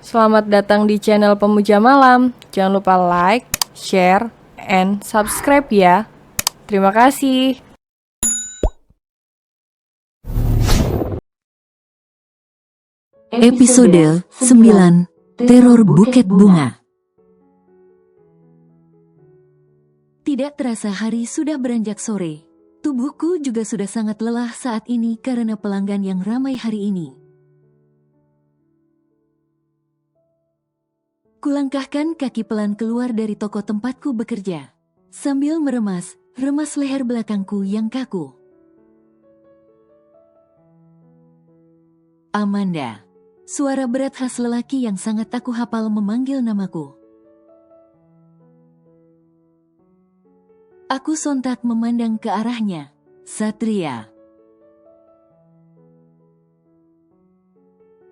Selamat datang di channel Pemuja Malam. Jangan lupa like, share, and subscribe ya. Terima kasih. Episode 9, Teror Bukit Bunga. Tidak terasa hari sudah beranjak sore. Tubuhku juga sudah sangat lelah saat ini karena pelanggan yang ramai hari ini. Kulangkahkan kaki pelan keluar dari toko tempatku bekerja, sambil remas leher belakangku yang kaku. Amanda. Suara berat khas lelaki yang sangat aku hafal memanggil namaku. Aku sontak memandang ke arahnya. Satria.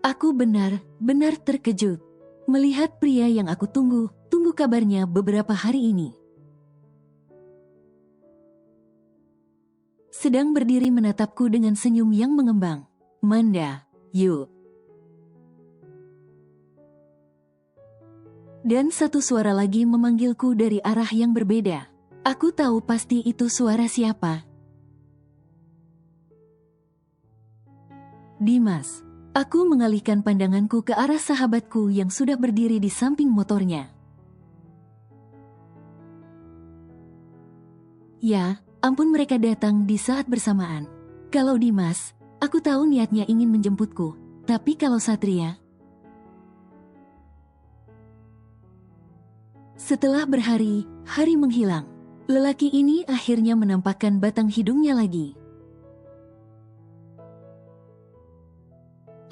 Aku benar-benar terkejut melihat pria yang aku tunggu kabarnya beberapa hari ini. Sedang berdiri menatapku dengan senyum yang mengembang. Manda, yuk. Dan satu suara lagi memanggilku dari arah yang berbeda. Aku tahu pasti itu suara siapa. Dimas. Aku mengalihkan pandanganku ke arah sahabatku yang sudah berdiri di samping motornya. Ya, ampun mereka datang di saat bersamaan. Kalau Dimas, aku tahu niatnya ingin menjemputku. Tapi kalau Satria... Setelah berhari-hari menghilang, lelaki ini akhirnya menampakkan batang hidungnya lagi.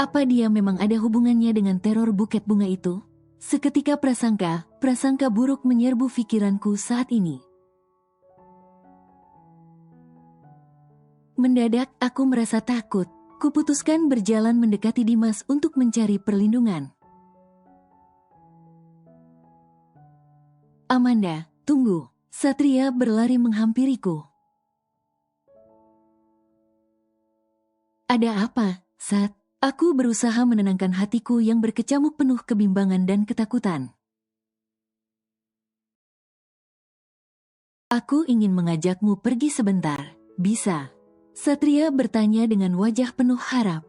Apa dia memang ada hubungannya dengan teror bukit bunga itu? Seketika prasangka buruk menyerbu pikiranku saat ini. Mendadak aku merasa takut. Kuputuskan berjalan mendekati Dimas untuk mencari perlindungan. Amanda, tunggu. Satria berlari menghampiriku. Ada apa, Sat? Aku berusaha menenangkan hatiku yang berkecamuk penuh kebimbangan dan ketakutan. Aku ingin mengajakmu pergi sebentar. Bisa? Satria bertanya dengan wajah penuh harap.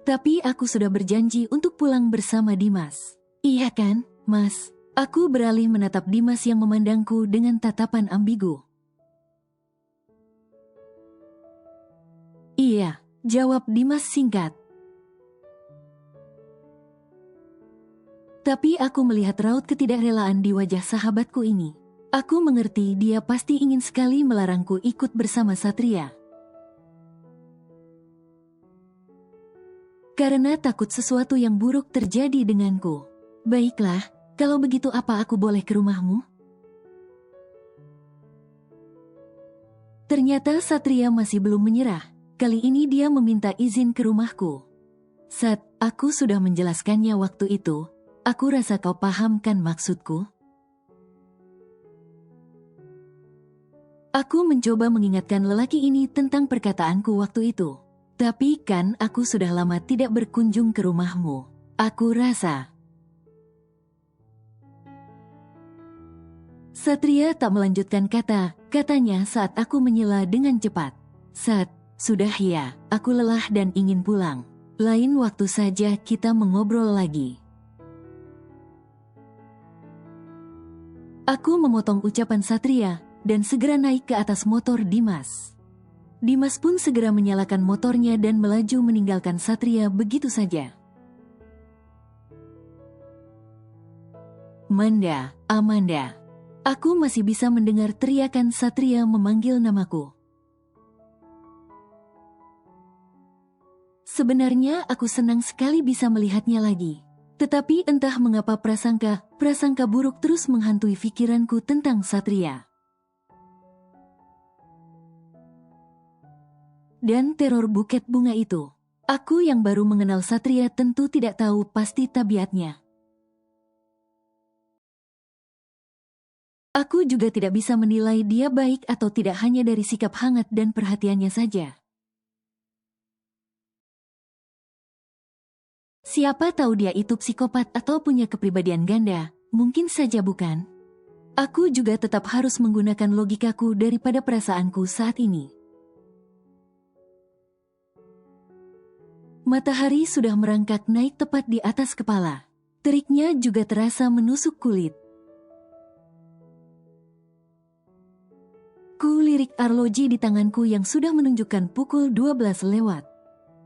Tapi aku sudah berjanji untuk pulang bersama Dimas. Iya kan, Mas? Aku beralih menatap Dimas yang memandangku dengan tatapan ambigu. Iya, jawab Dimas singkat. Tapi aku melihat raut ketidakrelaan di wajah sahabatku ini. Aku mengerti dia pasti ingin sekali melarangku ikut bersama Satria. Karena takut sesuatu yang buruk terjadi denganku. Baiklah, kalau begitu apa aku boleh ke rumahmu? Ternyata Satria masih belum menyerah. Kali ini dia meminta izin ke rumahku. Sat, aku sudah menjelaskannya waktu itu. Aku rasa kau paham kan maksudku? Aku mencoba mengingatkan lelaki ini tentang perkataanku waktu itu. Tapi kan aku sudah lama tidak berkunjung ke rumahmu. Aku rasa... Satria tak melanjutkan katanya saat aku menyela dengan cepat. Sat, sudah ya, aku lelah dan ingin pulang. Lain waktu saja kita mengobrol lagi. Aku memotong ucapan Satria dan segera naik ke atas motor Dimas. Dimas pun segera menyalakan motornya dan melaju meninggalkan Satria begitu saja. Manda, Amanda. Aku masih bisa mendengar teriakan Satria memanggil namaku. Sebenarnya aku senang sekali bisa melihatnya lagi. Tetapi entah mengapa prasangka buruk terus menghantui pikiranku tentang Satria. Dan teror bukit bunga itu. Aku yang baru mengenal Satria tentu tidak tahu pasti tabiatnya. Aku juga tidak bisa menilai dia baik atau tidak hanya dari sikap hangat dan perhatiannya saja. Siapa tahu dia itu psikopat atau punya kepribadian ganda, mungkin saja bukan. Aku juga tetap harus menggunakan logikaku daripada perasaanku saat ini. Matahari sudah merangkak naik tepat di atas kepala. Teriknya juga terasa menusuk kulit. Ku lirik arloji di tanganku yang sudah menunjukkan pukul 12 lewat.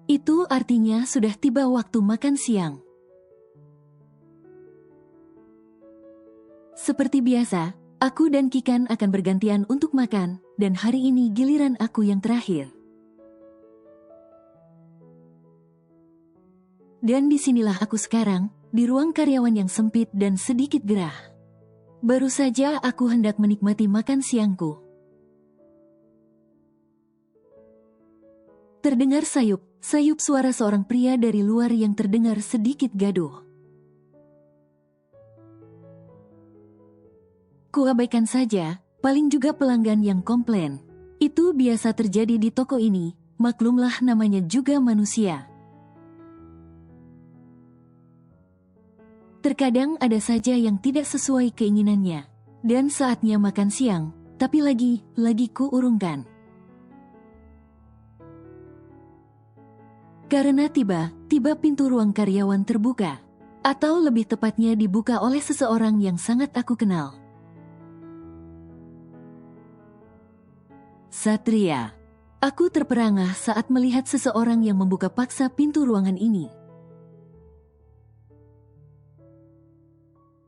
Itu artinya sudah tiba waktu makan siang. Seperti biasa, aku dan Kikan akan bergantian untuk makan, dan hari ini giliran aku yang terakhir. Dan disinilah aku sekarang, di ruang karyawan yang sempit dan sedikit gerah. Baru saja aku hendak menikmati makan siangku. Terdengar sayup suara seorang pria dari luar yang terdengar sedikit gaduh. Kuabaikan saja, paling juga pelanggan yang komplain. Itu biasa terjadi di toko ini, maklumlah namanya juga manusia. Terkadang ada saja yang tidak sesuai keinginannya, dan saatnya makan siang, tapi lagi ku urungkan. Karena tiba-tiba pintu ruang karyawan terbuka, atau lebih tepatnya dibuka oleh seseorang yang sangat aku kenal. Satria. Aku terperangah saat melihat seseorang yang membuka paksa pintu ruangan ini.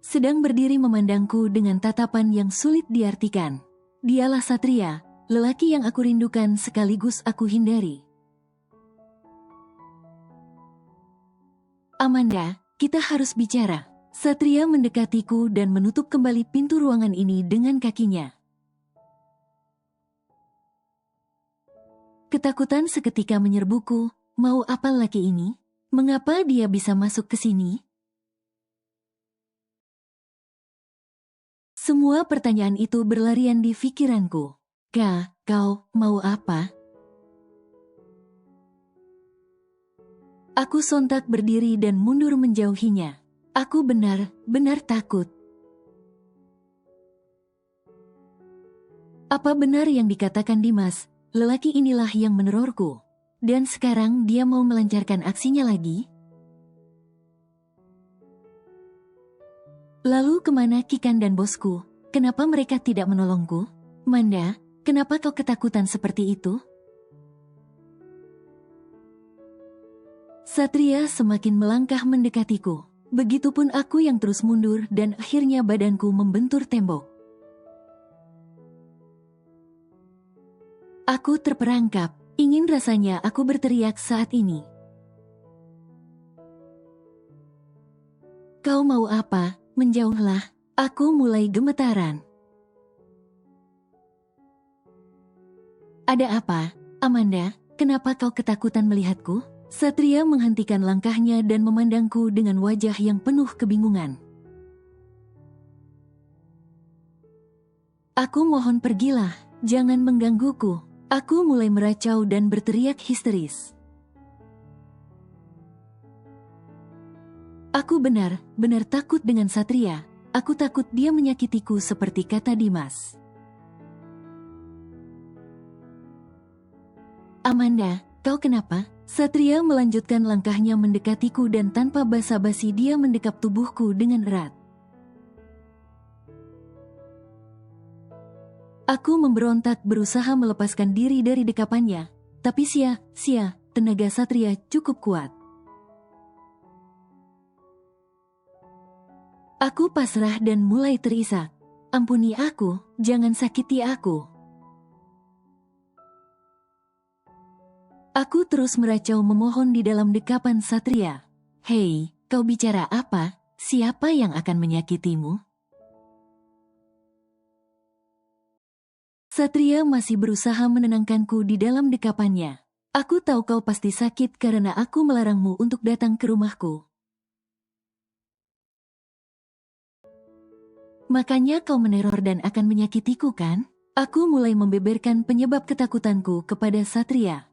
Sedang berdiri memandangku dengan tatapan yang sulit diartikan. Dialah Satria, lelaki yang aku rindukan sekaligus aku hindari. Amanda, kita harus bicara. Satria mendekatiku dan menutup kembali pintu ruangan ini dengan kakinya. Ketakutan seketika menyerbuku. Mau apa laki ini? Mengapa dia bisa masuk ke sini? Semua pertanyaan itu berlarian di pikiranku. Kau mau apa? Aku sontak berdiri dan mundur menjauhinya. Aku benar-benar takut. Apa benar yang dikatakan Dimas? Lelaki inilah yang menerorku. Dan sekarang dia mau melancarkan aksinya lagi? Lalu kemana Kikan dan bosku? Kenapa mereka tidak menolongku? Manda, kenapa kau ketakutan seperti itu? Satria semakin melangkah mendekatiku. Begitupun aku yang terus mundur dan akhirnya badanku membentur tembok. Aku terperangkap, ingin rasanya aku berteriak saat ini. Kau mau apa? Menjauhlah, aku mulai gemetaran. Ada apa, Amanda? Kenapa kau ketakutan melihatku? Satria menghentikan langkahnya dan memandangku dengan wajah yang penuh kebingungan. Aku mohon pergilah, jangan menggangguku. Aku mulai meracau dan berteriak histeris. Aku benar-benar takut dengan Satria. Aku takut dia menyakitiku seperti kata Dimas. Amanda, kau kenapa? Satria melanjutkan langkahnya mendekatiku dan tanpa basa-basi dia mendekap tubuhku dengan erat. Aku memberontak berusaha melepaskan diri dari dekapannya, tapi sia-sia, tenaga Satria cukup kuat. Aku pasrah dan mulai terisak. Ampuni aku, jangan sakiti aku. Aku terus meracau memohon di dalam dekapan Satria. Hei, kau bicara apa? Siapa yang akan menyakitimu? Satria masih berusaha menenangkanku di dalam dekapannya. Aku tahu kau pasti sakit karena aku melarangmu untuk datang ke rumahku. Makanya kau meneror dan akan menyakitiku kan? Aku mulai membeberkan penyebab ketakutanku kepada Satria.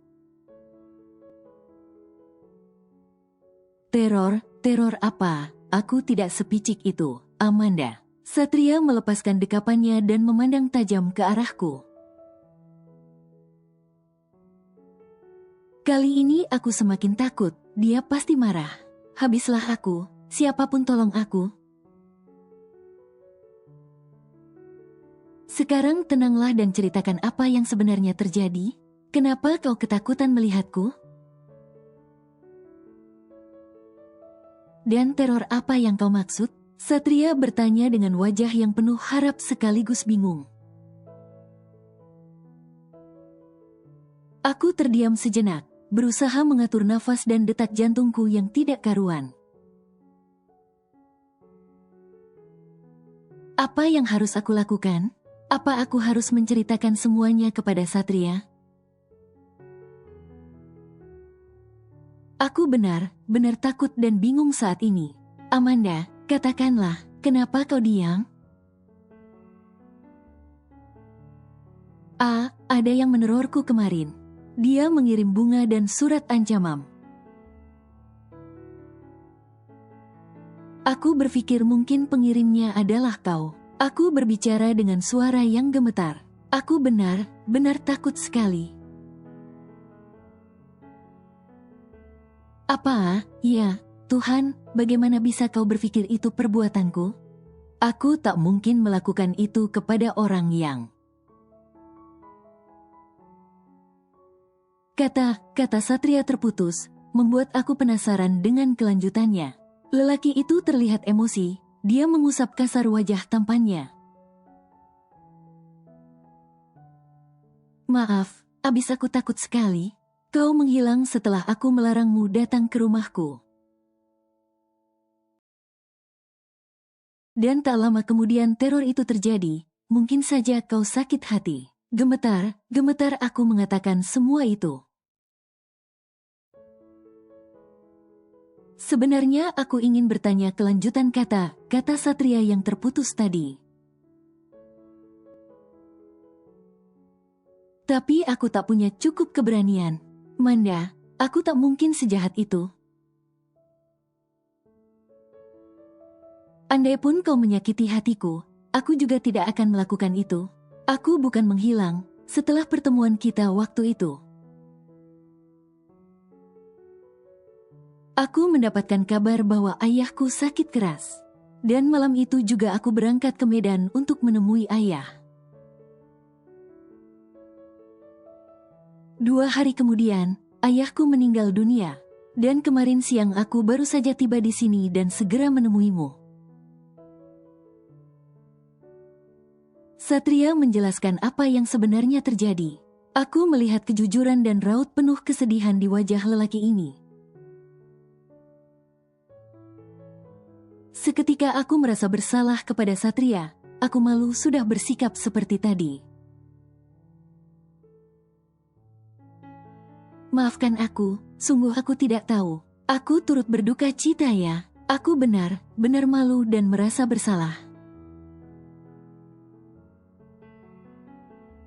Teror, teror apa? Aku tidak sepicik itu, Amanda. Satria melepaskan dekapannya dan memandang tajam ke arahku. Kali ini aku semakin takut, dia pasti marah. Habislah aku, siapapun tolong aku. Sekarang tenanglah dan ceritakan apa yang sebenarnya terjadi. Kenapa kau ketakutan melihatku? Dan teror apa yang kau maksud? Satria bertanya dengan wajah yang penuh harap sekaligus bingung. Aku terdiam sejenak, berusaha mengatur nafas dan detak jantungku yang tidak karuan. Apa yang harus aku lakukan? Apa aku harus menceritakan semuanya kepada Satria? Aku benar-benar takut dan bingung saat ini. Amanda, katakanlah, kenapa kau diam? Ada yang menerorku kemarin. Dia mengirim bunga dan surat ancaman. Aku berpikir mungkin pengirimnya adalah kau. Aku berbicara dengan suara yang gemetar. Aku benar-benar takut sekali. Apa? Ya, Tuhan, bagaimana bisa kau berpikir itu perbuatanku? Aku tak mungkin melakukan itu kepada orang yang... Kata Satria terputus, membuat aku penasaran dengan kelanjutannya. Lelaki itu terlihat emosi, dia mengusap kasar wajah tampannya. Maaf, abis aku takut sekali. Kau menghilang setelah aku melarangmu datang ke rumahku. Dan tak lama kemudian teror itu terjadi, mungkin saja kau sakit hati. Gemetar aku mengatakan semua itu. Sebenarnya aku ingin bertanya kelanjutan kata Satria yang terputus tadi. Tapi aku tak punya cukup keberanian. Manda, aku tak mungkin sejahat itu. Andai pun kau menyakiti hatiku, aku juga tidak akan melakukan itu. Aku bukan menghilang setelah pertemuan kita waktu itu. Aku mendapatkan kabar bahwa ayahku sakit keras. Dan malam itu juga aku berangkat ke Medan untuk menemui ayah. 2 hari kemudian, ayahku meninggal dunia. Dan kemarin siang aku baru saja tiba di sini dan segera menemuimu. Satria menjelaskan apa yang sebenarnya terjadi. Aku melihat kejujuran dan raut penuh kesedihan di wajah lelaki ini. Seketika aku merasa bersalah kepada Satria. Aku malu sudah bersikap seperti tadi. Maafkan aku, sungguh aku tidak tahu. Aku turut berduka cita ya. Aku benar-benar malu dan merasa bersalah.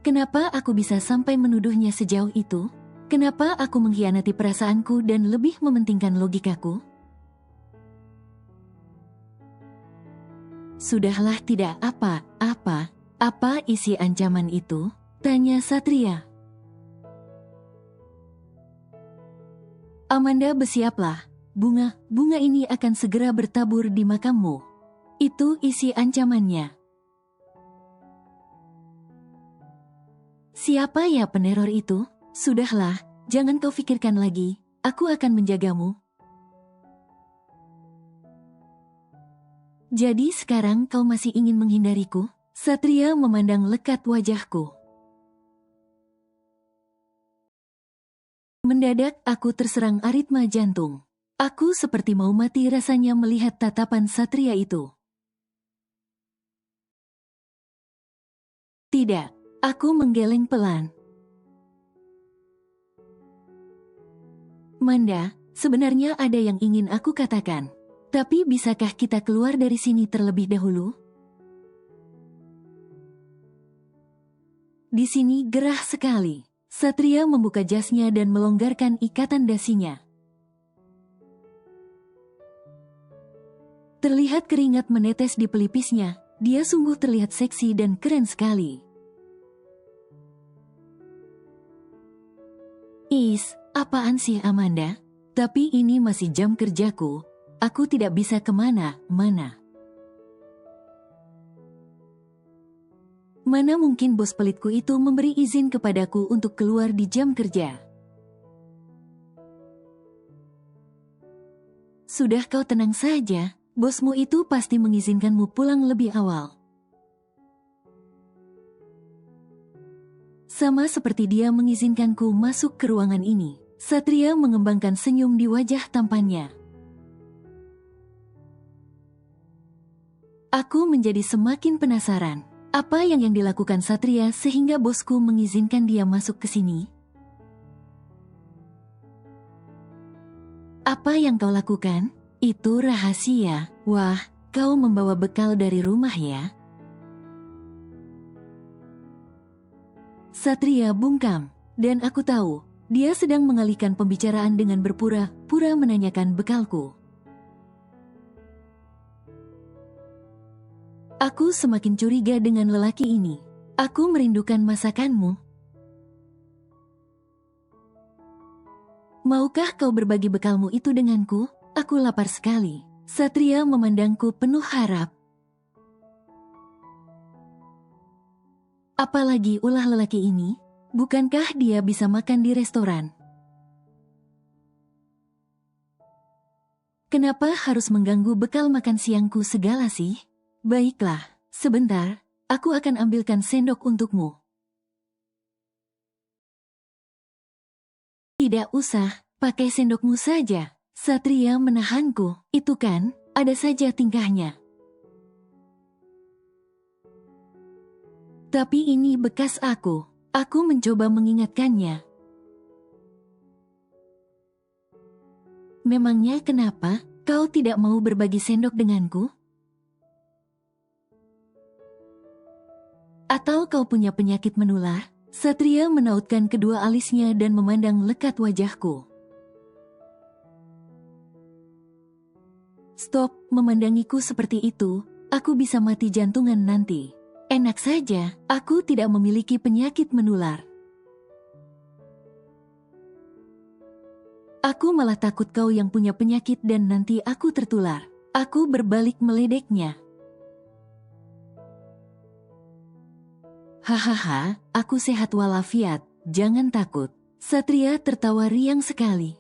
Kenapa aku bisa sampai menuduhnya sejauh itu? Kenapa aku mengkhianati perasaanku dan lebih mementingkan logikaku? Sudahlah, tidak apa isi ancaman itu? Tanya Satria. Amanda, bersiaplah. Bunga ini akan segera bertabur di makammu. Itu isi ancamannya. Siapa ya peneror itu? Sudahlah, jangan kau pikirkan lagi. Aku akan menjagamu. Jadi sekarang kau masih ingin menghindariku? Satria memandang lekat wajahku. Mendadak aku terserang aritma jantung. Aku seperti mau mati rasanya melihat tatapan Satria itu. Tidak, aku menggeleng pelan. Manda, sebenarnya ada yang ingin aku katakan. Tapi bisakah kita keluar dari sini terlebih dahulu? Di sini gerah sekali. Satria membuka jasnya dan melonggarkan ikatan dasinya. Terlihat keringat menetes di pelipisnya. Dia sungguh terlihat seksi dan keren sekali. Apaan sih Amanda? Tapi ini masih jam kerjaku. Aku tidak bisa kemana-mana. Mana mungkin bos pelitku itu memberi izin kepadaku untuk keluar di jam kerja. Sudah kau tenang saja, bosmu itu pasti mengizinkanmu pulang lebih awal. Sama seperti dia mengizinkanku masuk ke ruangan ini. Satria mengembangkan senyum di wajah tampannya. Aku menjadi semakin penasaran. Apa yang dilakukan Satria sehingga bosku mengizinkan dia masuk ke sini? Apa yang kau lakukan? Itu rahasia. Wah, kau membawa bekal dari rumah ya? Satria bungkam, dan aku tahu, dia sedang mengalihkan pembicaraan dengan berpura-pura menanyakan bekalku. Aku semakin curiga dengan lelaki ini. Aku merindukan masakanmu. Maukah kau berbagi bekalmu itu denganku? Aku lapar sekali. Satria memandangku penuh harap. Apalagi ulah lelaki ini? Bukankah dia bisa makan di restoran? Kenapa harus mengganggu bekal makan siangku segala sih? Baiklah, sebentar, aku akan ambilkan sendok untukmu. Tidak usah, pakai sendokmu saja. Satria menahanku, itu kan, ada saja tingkahnya. Tapi ini bekas aku mencoba mengingatkannya. Memangnya kenapa kau tidak mau berbagi sendok denganku? Atau kau punya penyakit menular? Satria menautkan kedua alisnya dan memandang lekat wajahku. Stop, memandangiku seperti itu, aku bisa mati jantungan nanti. Enak saja, aku tidak memiliki penyakit menular. Aku malah takut kau yang punya penyakit dan nanti aku tertular. Aku berbalik meledeknya. Hahaha, aku sehat walafiat, jangan takut. Satria tertawa riang sekali.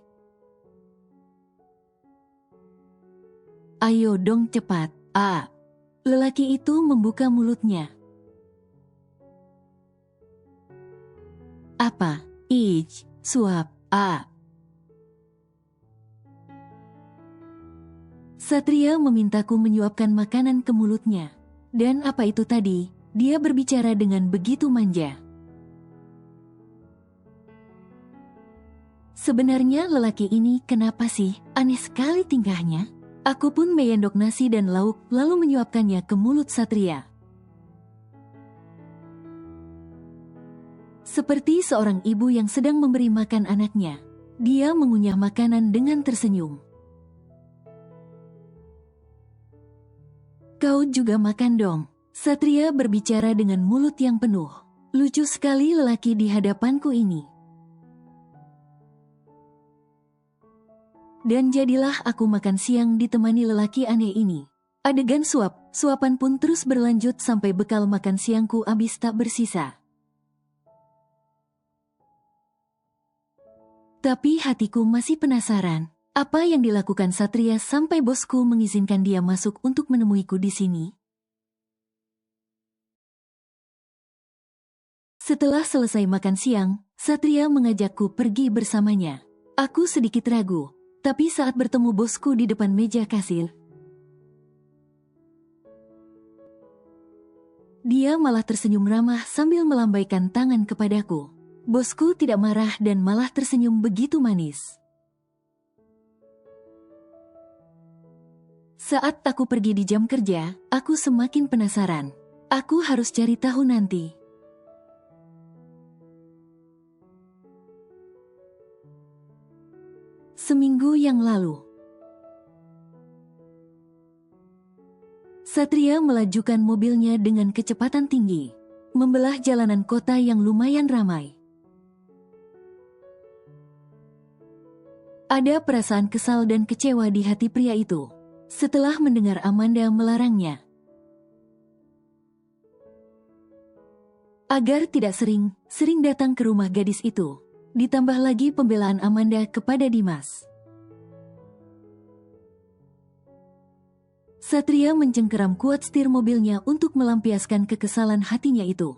Ayo dong cepat, Lelaki itu membuka mulutnya. Apa? Suap, Satria memintaku menyuapkan makanan ke mulutnya. Dan apa itu tadi? Dia berbicara dengan begitu manja. Sebenarnya lelaki ini kenapa sih? Aneh sekali tingkahnya. Aku pun menyendok nasi dan lauk lalu menyuapkannya ke mulut Satria. Seperti seorang ibu yang sedang memberi makan anaknya. Dia mengunyah makanan dengan tersenyum. Kau juga makan dong. Satria berbicara dengan mulut yang penuh. Lucu sekali lelaki di hadapanku ini. Dan jadilah aku makan siang ditemani lelaki aneh ini. Adegan suapan pun terus berlanjut sampai bekal makan siangku habis tak bersisa. Tapi hatiku masih penasaran, apa yang dilakukan Satria sampai bosku mengizinkan dia masuk untuk menemuiku di sini? Setelah selesai makan siang, Satria mengajakku pergi bersamanya. Aku sedikit ragu, tapi saat bertemu bosku di depan meja kasir, dia malah tersenyum ramah sambil melambaikan tangan kepadaku. Bosku tidak marah dan malah tersenyum begitu manis. Saat aku pergi di jam kerja, aku semakin penasaran. Aku harus cari tahu nanti. Seminggu yang lalu. Satria melajukan mobilnya dengan kecepatan tinggi, membelah jalanan kota yang lumayan ramai. Ada perasaan kesal dan kecewa di hati pria itu setelah mendengar Amanda melarangnya agar tidak sering datang ke rumah gadis itu. Ditambah lagi pembelaan Amanda kepada Dimas. Satria mencengkeram kuat setir mobilnya untuk melampiaskan kekesalan hatinya itu.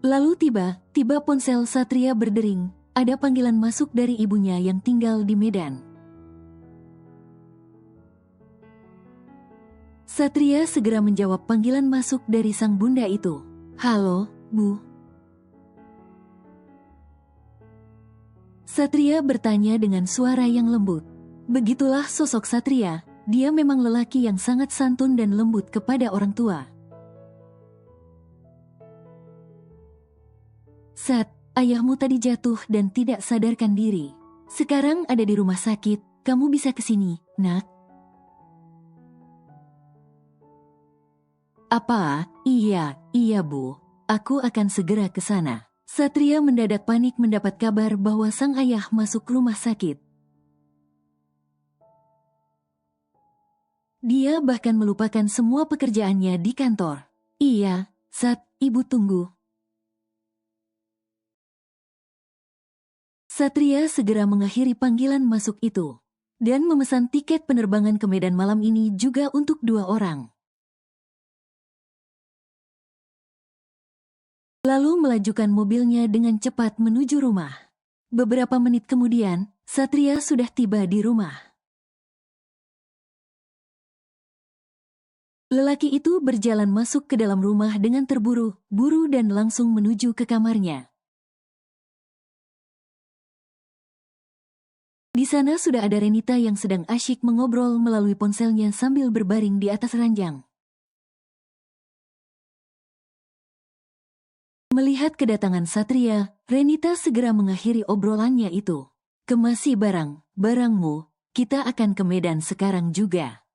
Lalu tiba ponsel Satria berdering. Ada panggilan masuk dari ibunya yang tinggal di Medan. Satria segera menjawab panggilan masuk dari sang bunda itu. "Halo, Bu." Satria bertanya dengan suara yang lembut. Begitulah sosok Satria, dia memang lelaki yang sangat santun dan lembut kepada orang tua. "Sat, ayahmu tadi jatuh dan tidak sadarkan diri. Sekarang ada di rumah sakit, kamu bisa kesini, nak?" "Apa? Iya, Bu. Aku akan segera ke sana." Satria mendadak panik mendapat kabar bahwa sang ayah masuk rumah sakit. Dia bahkan melupakan semua pekerjaannya di kantor. "Iya, Sat, ibu tunggu." Satria segera mengakhiri panggilan masuk itu dan memesan tiket penerbangan ke Medan malam ini juga untuk 2 orang. Lalu melajukan mobilnya dengan cepat menuju rumah. Beberapa menit kemudian, Satria sudah tiba di rumah. Lelaki itu berjalan masuk ke dalam rumah dengan terburu-buru dan langsung menuju ke kamarnya. Di sana sudah ada Renita yang sedang asyik mengobrol melalui ponselnya sambil berbaring di atas ranjang. Melihat kedatangan Satria, Renita segera mengakhiri obrolannya itu. "Kemasi barangmu, kita akan ke Medan sekarang juga."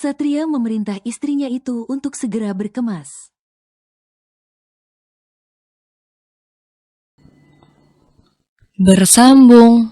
Satria memerintah istrinya itu untuk segera berkemas. Bersambung.